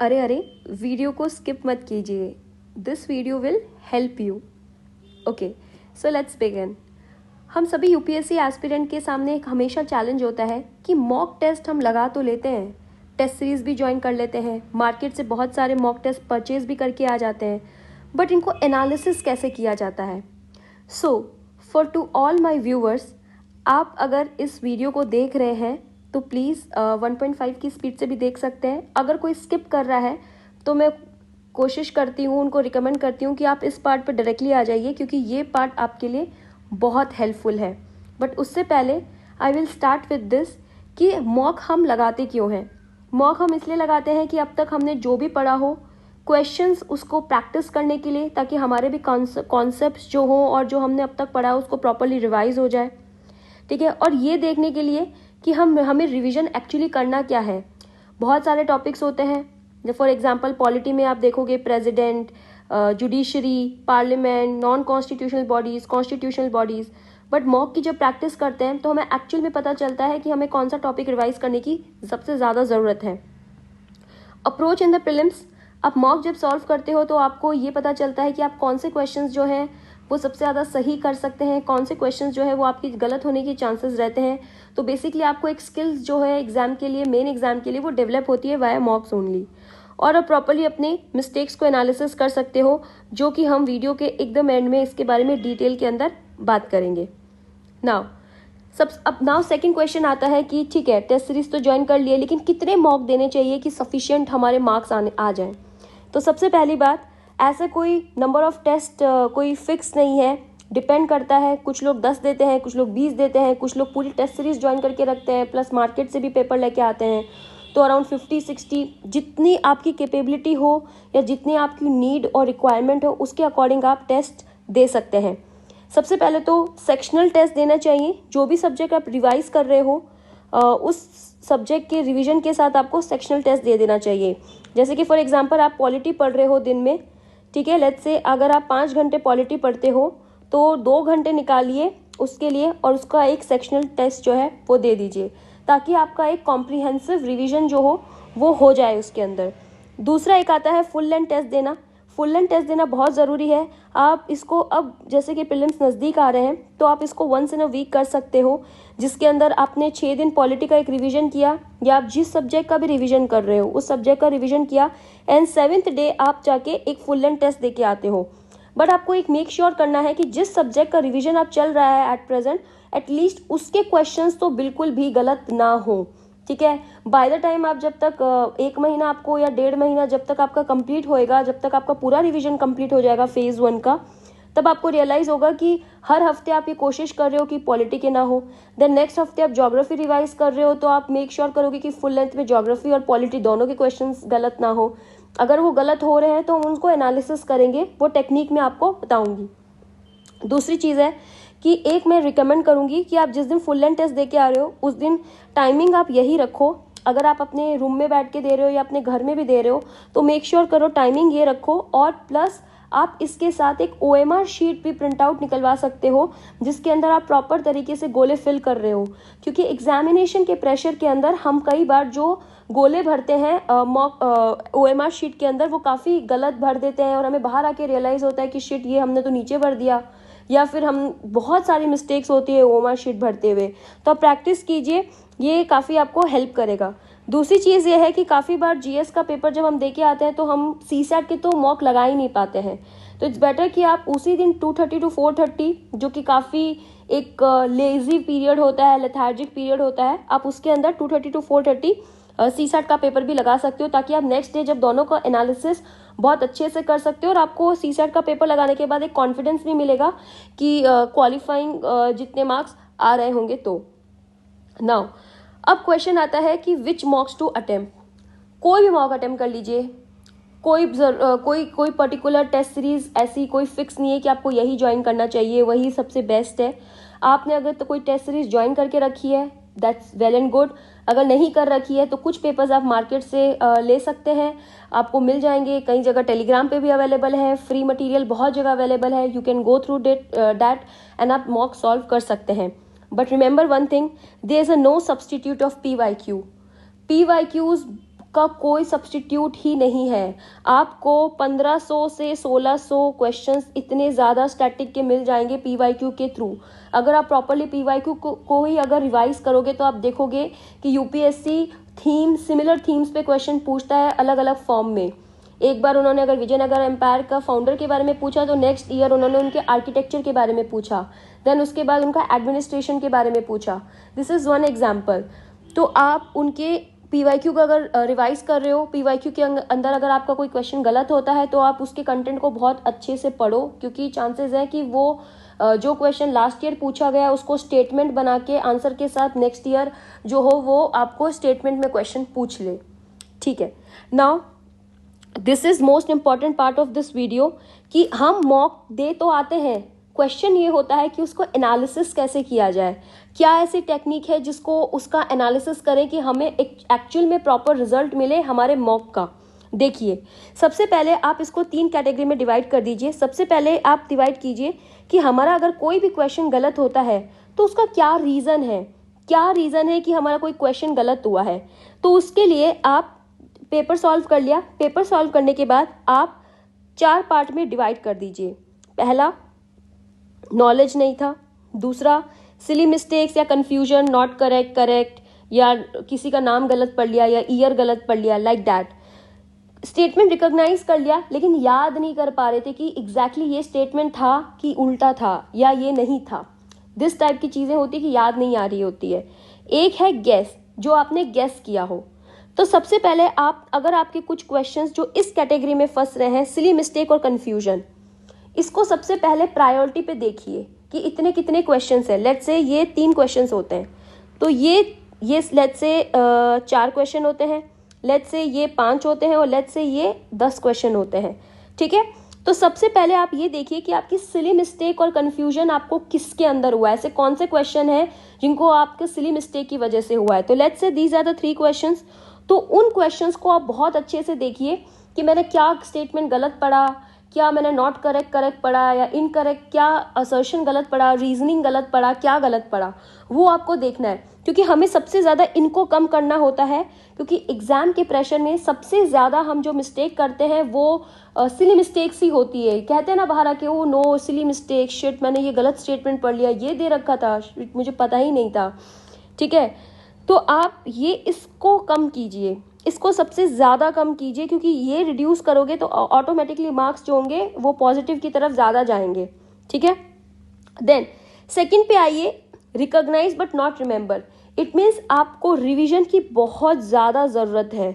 अरे अरे, वीडियो को स्किप मत कीजिए, this video will help you. Okay, so let's begin. हम सभी यूपीएससी एस्पिरेंट के सामने एक हमेशा चैलेंज होता है कि मॉक टेस्ट हम लगा तो लेते हैं, टेस्ट सीरीज भी ज्वाइन कर लेते हैं, मार्केट से बहुत सारे मॉक टेस्ट परचेज भी करके आ जाते हैं, बट इनको एनालिसिस कैसे किया जाता है। So for to all my viewers, आप अगर इस वीडियो को देख रहे हैं तो प्लीज़ 1.5 की स्पीड से भी देख सकते हैं। अगर कोई स्किप कर रहा है तो मैं कोशिश करती हूँ, उनको रिकमेंड करती हूँ कि आप इस पार्ट पर डायरेक्टली आ जाइए, क्योंकि ये पार्ट आपके लिए बहुत हेल्पफुल है। बट उससे पहले I will start with this कि मॉक हम लगाते क्यों हैं। मॉक हम इसलिए लगाते हैं कि अब तक हमने जो भी पढ़ा हो, क्वेश्चंस उसको प्रैक्टिस करने के लिए, ताकि हमारे भी कॉन्सेप्ट्स जो हों और जो हमने अब तक पढ़ा है उसको प्रॉपरली रिवाइज हो जाए, ठीक है। और ये देखने के लिए कि हमें रिवीजन एक्चुअली करना क्या है। बहुत सारे टॉपिक्स होते हैं, फॉर एग्जांपल पॉलिटी में आप देखोगे president, judiciary, parliament, non constitutional bodies, constitutional bodies. But mock की जब प्रैक्टिस करते हैं तो हमें एक्चुअल में पता चलता है कि हमें कौन सा टॉपिक रिवाइज करने की सबसे ज़्यादा ज़रूरत है। अप्रोच इन द प्रीलिम्स, आप मॉक जब सॉल्व करते हो तो आपको ये पता चलता है कि आप कौन से क्वेश्चंस जो हैं वो सबसे ज़्यादा सही कर सकते हैं, कौन से क्वेश्चंस जो है वो आपकी गलत होने के चांसेस रहते हैं। तो बेसिकली आपको एक स्किल्स जो है एग्जाम के लिए, मेन एग्जाम के लिए, वो डेवलप होती है वाया मॉक्स ओनली। और आप प्रॉपरली अपने मिस्टेक्स को एनालिसिस कर सकते हो, जो कि हम वीडियो के एकदम एंड में इसके बारे में डिटेल के अंदर बात करेंगे। नाउ सेकंड क्वेश्चन आता है कि ठीक है, टेस्ट सीरीज तो ज्वाइन कर लिए, लेकिन कितने मॉक देने चाहिए कि सफिशिएंट हमारे मार्क्स आ जाएं। तो सबसे पहली बात, ऐसे कोई नंबर ऑफ टेस्ट कोई फिक्स नहीं है, डिपेंड करता है। कुछ लोग 10 देते हैं, कुछ लोग 20 देते हैं, कुछ लोग पूरी टेस्ट सीरीज ज्वाइन करके रखते हैं, प्लस मार्केट से भी पेपर लेके आते हैं। तो अराउंड 50-60, जितनी आपकी कैपेबिलिटी हो या जितनी आपकी नीड और रिक्वायरमेंट हो, उसके अकॉर्डिंग आप टेस्ट दे सकते हैं। सबसे पहले तो सेक्शनल टेस्ट देना चाहिए। जो भी सब्जेक्ट आप रिवाइज कर रहे हो, उस सब्जेक्ट के रिवीजन के साथ आपको सेक्शनल टेस्ट दे देना चाहिए। जैसे कि फॉर एग्जांपल आप पॉलिटी पढ़ रहे हो दिन में, ठीक है, लेट्स से अगर आप 5 घंटे पॉलिटी पढ़ते हो तो 2 घंटे निकालिए उसके लिए और उसका एक सेक्शनल टेस्ट जो है वो दे दीजिए, ताकि आपका एक कॉम्प्रिहेंसिव रिवीजन जो हो वो हो जाए उसके अंदर। दूसरा एक आता है फुल लेंथ टेस्ट देना। फुल लेंथ टेस्ट देना बहुत ज़रूरी है। आप इसको अब जैसे कि प्रीलिम्स नज़दीक आ रहे हैं तो आप इसको वंस इन अ वीक कर सकते हो, जिसके अंदर आपने 6 दिन पॉलिटी का एक रिवीजन किया, या आप जिस सब्जेक्ट का भी रिवीजन कर रहे हो उस सब्जेक्ट का रिवीजन किया, एंड 7th डे आप जाके एक फुल लेंथ टेस्ट दे के आते हो। बट आपको एक मेक श्योर करना है कि जिस सब्जेक्ट का रिवीजन आप चल रहा है एट प्रेजेंट, एटलीस्ट उसके क्वेश्चंस तो बिल्कुल भी गलत ना हो, ठीक है। बाय द टाइम आप जब तक 1 महीना आपको या 1.5 महीना जब तक आपका कंप्लीट होएगा, जब तक आपका पूरा रिवीजन कंप्लीट हो जाएगा फेज 1 का, तब आपको रियलाइज होगा कि हर हफ्ते आप ये कोशिश कर रहे हो कि पॉलिटी के ना हो, देन नेक्स्ट हफ्ते आप ज्योग्राफी रिवाइज कर रहे हो तो आप मेक श्योर करोगे कि फुल लेंथ में ज्योग्राफी और पॉलिटी दोनों के क्वेश्चंस गलत ना हो। अगर वो गलत हो रहे हैं तो हम उनको एनालिसिस करेंगे, वो टेक्निक मैं आपको बताऊंगी। दूसरी चीज़ है कि एक मैं रिकमेंड करूंगी कि आप जिस दिन फुल लेंथ टेस्ट दे के आ रहे हो उस दिन टाइमिंग आप यही रखो। अगर आप अपने रूम में बैठ के दे रहे हो या अपने घर में भी दे रहे हो तो मेक श्योर करो टाइमिंग ये रखो, और प्लस आप इसके साथ एक OMR शीट भी प्रिंट आउट निकलवा सकते हो, जिसके अंदर आप प्रॉपर तरीके से गोले फिल कर रहे हो। क्योंकि एग्जामिनेशन के प्रेशर के अंदर हम कई बार जो गोले भरते हैं मॉक OMR शीट के अंदर, वो काफ़ी गलत भर देते हैं और हमें बाहर आके रियलाइज़ होता है कि शिट, ये हमने तो नीचे भर दिया, या फिर हम बहुत सारी मिस्टेक्स होती है OMR शीट भरते हुए। तो आप प्रैक्टिस कीजिए, ये काफ़ी आपको हेल्प करेगा। दूसरी चीज़ ये है कि काफ़ी बार GS का पेपर जब हम दे के आते हैं तो हम CSAT के तो मॉक लगा ही नहीं पाते हैं। तो इट्स बेटर कि आप उसी दिन 2:30 to 4:30, जो कि काफ़ी एक लेजी पीरियड होता है, लेथार्जिक पीरियड होता है, आप उसके अंदर 2:30 to 4:30 CSAT का पेपर भी लगा सकते हो, ताकि आप नेक्स्ट डे जब दोनों का एनालिसिस बहुत अच्छे से कर सकते हो और आपको CSAT का पेपर लगाने के बाद एक कॉन्फिडेंस भी मिलेगा कि क्वालिफाइंग जितने मार्क्स आ रहे होंगे। तो नाउ अब क्वेश्चन आता है कि विच मॉक्स टू अटेम्प्ट। कोई भी मॉक अटेम्प्ट कर लीजिए, कोई पर्टिकुलर टेस्ट सीरीज ऐसी कोई फिक्स नहीं है कि आपको यही ज्वाइन करना चाहिए, वही सबसे बेस्ट है। आपने अगर तो कोई टेस्ट सीरीज ज्वाइन करके रखी है, दैट्स वेल एंड गुड। अगर नहीं कर रखी है तो कुछ पेपर्स आप मार्केट से ले सकते हैं, आपको मिल जाएंगे। कई जगह टेलीग्राम पे भी अवेलेबल है, फ्री मटेरियल बहुत जगह अवेलेबल है, you can go through that and आप मॉक सॉल्व कर सकते हैं। But remember one thing, there is a no substitute of PYQ। PYQs का कोई सब्स्टिट्यूट ही नहीं है। आपको 1500 से 1600 क्वेश्चंस इतने ज़्यादा स्टैटिक के मिल जाएंगे पीवाईक्यू के थ्रू। अगर आप प्रॉपरली पीवाईक्यू को ही अगर रिवाइज करोगे तो आप देखोगे कि यूपीएससी सिमिलर थीम्स पे क्वेश्चन पूछता है अलग अलग फॉर्म में। एक बार उन्होंने अगर विजयनगर एम्पायर का फाउंडर के बारे में पूछा तो नेक्स्ट ईयर उन्होंने उनके आर्किटेक्चर के बारे में पूछा, देन उसके बाद उनका एडमिनिस्ट्रेशन के बारे में पूछा। This is one example. तो आप उनके पीवाईक्यू का अगर रिवाइज कर रहे हो, पीवाईक्यू के अंदर अगर आपका कोई क्वेश्चन गलत होता है तो आप उसके कंटेंट को बहुत अच्छे से पढ़ो, क्योंकि चांसेस है कि वो जो क्वेश्चन लास्ट ईयर पूछा गया उसको स्टेटमेंट बना के आंसर के साथ नेक्स्ट ईयर जो हो वो आपको स्टेटमेंट में क्वेश्चन पूछ ले। ठीक है, now this is most important part of this video कि हम मॉक दे तो आते हैं, क्वेश्चन ये होता है कि उसको एनालिसिस कैसे किया जाए। क्या ऐसी टेक्निक है जिसको उसका एनालिसिस करें कि हमें एक्चुअल में प्रॉपर रिजल्ट मिले हमारे मॉक का। देखिए, सबसे पहले आप इसको 3 कैटेगरी में डिवाइड कर दीजिए। सबसे पहले आप डिवाइड कीजिए कि हमारा अगर कोई भी क्वेश्चन गलत होता है तो उसका क्या रीज़न है, क्या रीज़न है कि हमारा कोई क्वेश्चन गलत हुआ है। तो उसके लिए आप पेपर सॉल्व कर लिया। पेपर सॉल्व करने के बाद आप 4 पार्ट में डिवाइड कर दीजिए। पहला, नॉलेज नहीं था। दूसरा, सिली मिस्टेक्स या कंफ्यूजन, नॉट करेक्ट, करेक्ट, या किसी का नाम गलत पढ़ लिया या ईयर गलत पढ़ लिया, लाइक दैट। स्टेटमेंट रिकॉग्नाइज कर लिया लेकिन याद नहीं कर पा रहे थे कि एग्जैक्टली ये स्टेटमेंट था कि उल्टा था या ये नहीं था। दिस टाइप की चीज़ें होती कि याद नहीं आ रही होती है। एक है गेस, जो आपने गेस किया हो। तो सबसे पहले आप, अगर आपके कुछ क्वेश्चंस जो इस कैटेगरी में फंस रहे हैं, सिली मिस्टेक और कन्फ्यूजन, इसको सबसे पहले प्रायोरिटी पे देखिए कि इतने कितने क्वेश्चंस हैं। लेट्स से ये 3 क्वेश्चंस होते हैं, तो ये लेट्स से 4 क्वेश्चन होते हैं, लेट्स से ये 5 होते हैं और लेट्स से ये 10 क्वेश्चन होते हैं। ठीक है, तो सबसे पहले आप ये देखिए कि आपकी सिली मिस्टेक और कन्फ्यूजन आपको किसके अंदर हुआ है, ऐसे कौन से क्वेश्चन हैं जिनको आपके सिली मिस्टेक की वजह से हुआ है। तो let's say these are the 3 questions. तो उन क्वेश्चंस को आप बहुत अच्छे से देखिए कि मैंने क्या स्टेटमेंट गलत पढ़ा, क्या मैंने नॉट करेक्ट करेक्ट पढ़ा या इनकरेक्ट, क्या असर्शन गलत पढ़ा, रीजनिंग गलत पढ़ा, क्या गलत पढ़ा, वो आपको देखना है। क्योंकि हमें सबसे ज़्यादा इनको कम करना होता है, क्योंकि एग्जाम के प्रेशर में सबसे ज़्यादा हम जो मिस्टेक करते हैं वो सिली मिस्टेक्स ही होती है। कहते हैं ना बाहर आके, वो नो सिली मिस्टेक, शिट मैंने ये गलत स्टेटमेंट पढ़ लिया, ये दे रखा था, मुझे पता ही नहीं था। ठीक है, तो आप ये इसको कम कीजिए, इसको सबसे ज़्यादा कम कीजिए, क्योंकि ये रिड्यूस करोगे तो ऑटोमेटिकली मार्क्स जो होंगे वो पॉजिटिव की तरफ ज़्यादा जाएंगे। ठीक है, देन सेकंड पे आइए, recognise but not remember. It means आपको रिवीजन की बहुत ज़्यादा ज़रूरत है,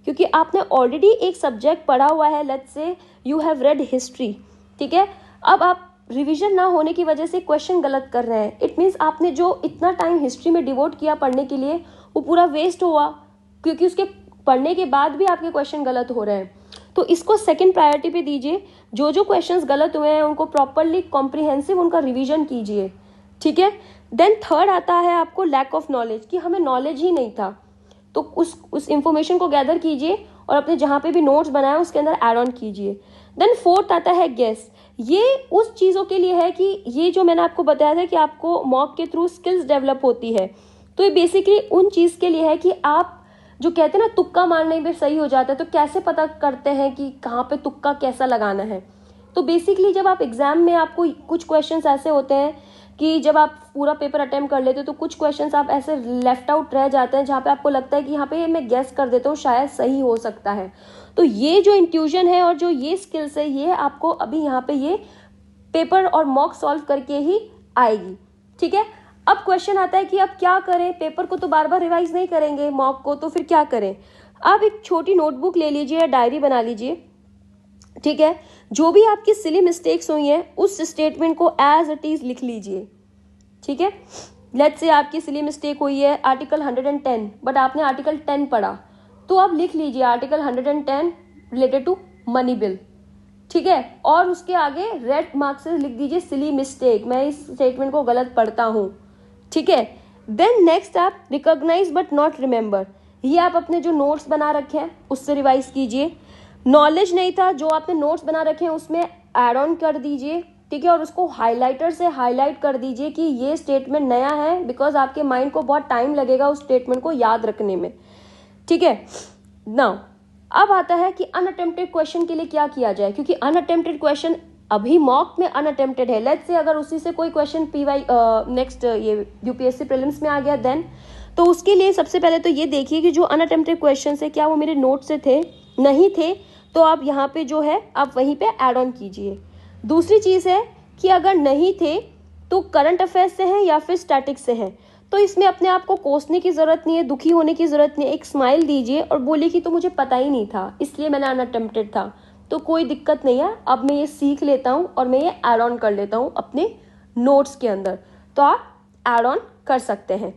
क्योंकि आपने ऑलरेडी एक सब्जेक्ट पढ़ा हुआ है। Let's say you have read history, ठीक है, अब आप रिवीजन ना होने की वजह से क्वेश्चन गलत कर रहे हैं। इट मीन्स आपने जो इतना टाइम हिस्ट्री में डिवोट किया पढ़ने के लिए वो पूरा वेस्ट हुआ, क्योंकि उसके पढ़ने के बाद भी आपके क्वेश्चन गलत हो रहे हैं। तो इसको सेकंड प्रायोरिटी पे दीजिए। जो जो क्वेश्चंस गलत हुए हैं उनको प्रॉपरली कॉम्प्रिहेंसिव उनका रिवीजन कीजिए। ठीक है, देन थर्ड आता है आपको लैक ऑफ नॉलेज, कि हमें नॉलेज ही नहीं था, तो उस इंफॉर्मेशन को गैदर कीजिए और अपने जहाँ पे भी नोट्स बनाए उसके अंदर ऐड ऑन कीजिए। देन फोर्थ आता है गेस। ये उस चीज़ों के लिए है कि ये जो मैंने आपको बताया था कि आपको मॉक के थ्रू स्किल्स डेवलप होती है, तो ये बेसिकली उन चीज़ के लिए है कि आप जो कहते हैं ना तुक्का मारने में सही हो जाता है, तो कैसे पता करते हैं कि कहाँ पे तुक्का कैसा लगाना है। तो बेसिकली जब आप एग्जाम में, आपको कुछ क्वेश्चंस ऐसे होते हैं कि जब आप पूरा पेपर अटेम्प्ट कर लेते हो तो कुछ क्वेश्चंस आप ऐसे लेफ्ट आउट रह जाते हैं जहाँ पे आपको लगता है कि यहाँ पे मैं गेस कर देता हूँ, शायद सही हो सकता है। तो ये जो इंट्यूजन है और जो ये स्किल्स है, ये आपको अभी यहाँ पे ये पेपर और मॉक सॉल्व करके ही आएगी। ठीक है, अब क्वेश्चन आता है कि अब क्या करें, पेपर को तो बार बार रिवाइज नहीं करेंगे, मॉक को, तो फिर क्या करें। आप एक छोटी नोटबुक ले लीजिए या डायरी बना लीजिए। ठीक है, जो भी आपकी सिली मिस्टेक्स हुई हैं उस स्टेटमेंट को एज इट इज लिख लीजिए। ठीक है, लेट्स से आपकी सिली मिस्टेक हुई है आर्टिकल 110, बट आपने आर्टिकल 10 पढ़ा, तो आप लिख लीजिए article 110 related to money bill. ठीक है, और उसके आगे रेड मार्क से लिख दीजिए सिली मिस्टेक, मैं इस स्टेटमेंट को गलत पढ़ता हूँ। ठीक है, देन नेक्स्ट आप रिकॉग्नाइज बट नॉट रिमेंबर, ये आप अपने जो नोट्स बना रखे हैं उससे रिवाइज कीजिए। नॉलेज नहीं था, जो आपने नोट्स बना रखे हैं उसमें ऐड ऑन कर दीजिए। ठीक है, और उसको हाईलाइटर से हाईलाइट कर दीजिए कि ये स्टेटमेंट नया है, बिकॉज आपके माइंड को बहुत टाइम लगेगा उस स्टेटमेंट को याद रखने में। ठीक है, नाउ अब आता है कि अनअटेम्प्टेड क्वेश्चन के लिए क्या किया जाए, क्योंकि अनअटेम्प्टेड क्वेश्चन अभी मॉक में अनअटेम्प्टेड है। लेट्स से अगर उसी से कोई क्वेश्चन पीवाई नेक्स्ट ये यूपीएससी प्रीलिम्स में आ गया देन, तो उसके लिए सबसे पहले तो ये देखिए कि जो अनअटेम्प्टेड क्वेश्चन है क्या वो मेरे नोट से थे, नहीं थे तो आप यहाँ पे जो है आप वहीं पे ऐड ऑन कीजिए। दूसरी चीज़ है कि अगर नहीं थे तो करंट अफेयर्स से हैं या फिर स्टैटिक्स से हैं, तो इसमें अपने आप को कोसने की ज़रूरत नहीं है, दुखी होने की ज़रूरत नहीं है। एक स्माइल दीजिए और बोलिए कि तो मुझे पता ही नहीं था इसलिए मैंने अनअटेम्प्टेड था, तो कोई दिक्कत नहीं है, अब मैं ये सीख लेता हूँ और मैं ये ऐड ऑन कर लेता हूँ अपने नोट्स के अंदर। तो आप ऐड ऑन कर सकते हैं।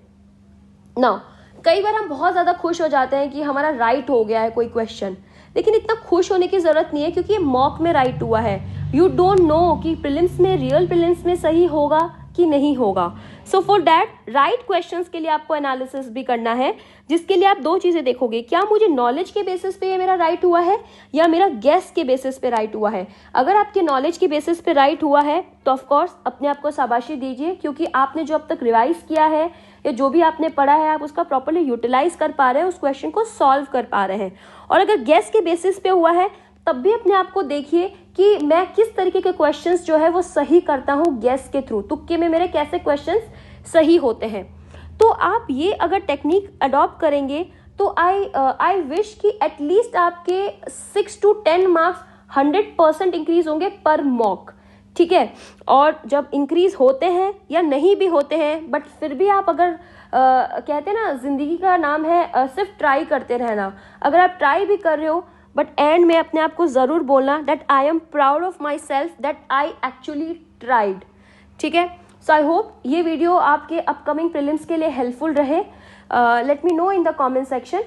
ना कई बार हम बहुत ज़्यादा खुश हो जाते हैं कि हमारा राइट हो गया है कोई क्वेश्चन, लेकिन इतना खुश होने की ज़रूरत नहीं है क्योंकि ये मॉक में राइट हुआ है। यू डोंट नो कि प्रीलिम्स में, रियल प्रीलिम्स में सही होगा कि नहीं होगा। So for that right questions के लिए आपको एनालिसिस भी करना है, जिसके लिए आप दो चीज़ें देखोगे, क्या मुझे नॉलेज के बेसिस पे ये मेरा राइट हुआ है या मेरा गेस के बेसिस पे राइट हुआ है। अगर आपके नॉलेज के बेसिस पे राइट हुआ है तो ऑफकोर्स अपने आप को शाबाशी दीजिए, क्योंकि आपने जो अब तक रिवाइज किया है या जो भी आपने पढ़ा है आप उसका प्रॉपरली यूटिलाइज कर पा रहे हैं, उस क्वेश्चन को सॉल्व कर पा रहे हैं। और अगर गेस के बेसिस पे हुआ है तब भी अपने आप को देखिए कि मैं किस तरीके के क्वेश्चंस जो है वो सही करता हूँ गेस के थ्रू, तुक्के में मेरे कैसे क्वेश्चंस सही होते हैं। तो आप ये अगर टेक्निक अडॉप्ट करेंगे तो आई विश कि एटलीस्ट आपके 6 to 10 मार्क्स 100% इंक्रीज होंगे पर मॉक, ठीक है। और जब इंक्रीज होते हैं या नहीं भी होते हैं, बट फिर भी आप अगर कहते हैं ना जिंदगी का नाम है सिर्फ ट्राई करते रहना, अगर आप ट्राई भी कर रहे हो बट एंड में अपने आप को ज़रूर बोलना that I am proud of my self that I actually tried, ठीक है। सो आई होप ये वीडियो आपके अपकमिंग प्रीलिम्स के लिए हेल्पफुल रहे। Let me know in the comment section.